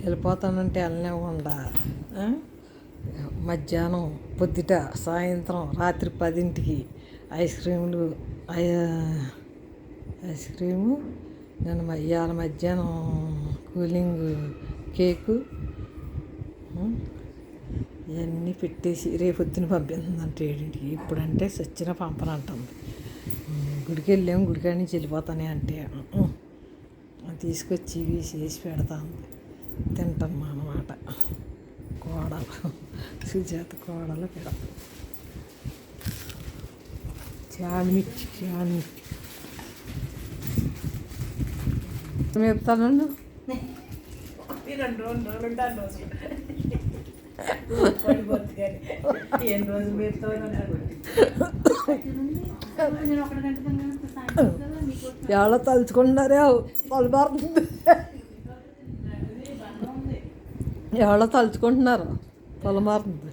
వెళ్ళిపోతానంటే వెళ్ళనివ్వకుండా మధ్యాహ్నం పొద్దుట సాయంత్రం రాత్రి 10ంటికి ఐస్ క్రీము నేను ఇవాళ మధ్యాహ్నం కూలింగ్ కేకు ఇవన్నీ పెట్టేసి రేపొద్దున పంపిస్తుందంటే 7ంటికి. ఇప్పుడంటే సచ్చిన పంపనంటుంది. గుడికి వెళ్ళాము, గుడికాడి నుంచి వెళ్ళిపోతానే అంటే తీసుకొచ్చి ఇవి చేసి పెడతాను, తింటాం అన్నమాట. కోడలు సుజాత కోడలు పెడతాం. చామిర్చి చెప్తాను. 2 రోజులు ఉంటాను, రోజులు ఎన్ని రోజులు మీరుతో ఎవరో తలుచుకుంటున్నారే, పొలమారుతుంది. ఎవరో తలుచుకుంటున్నారు, పొలమారుతుంది.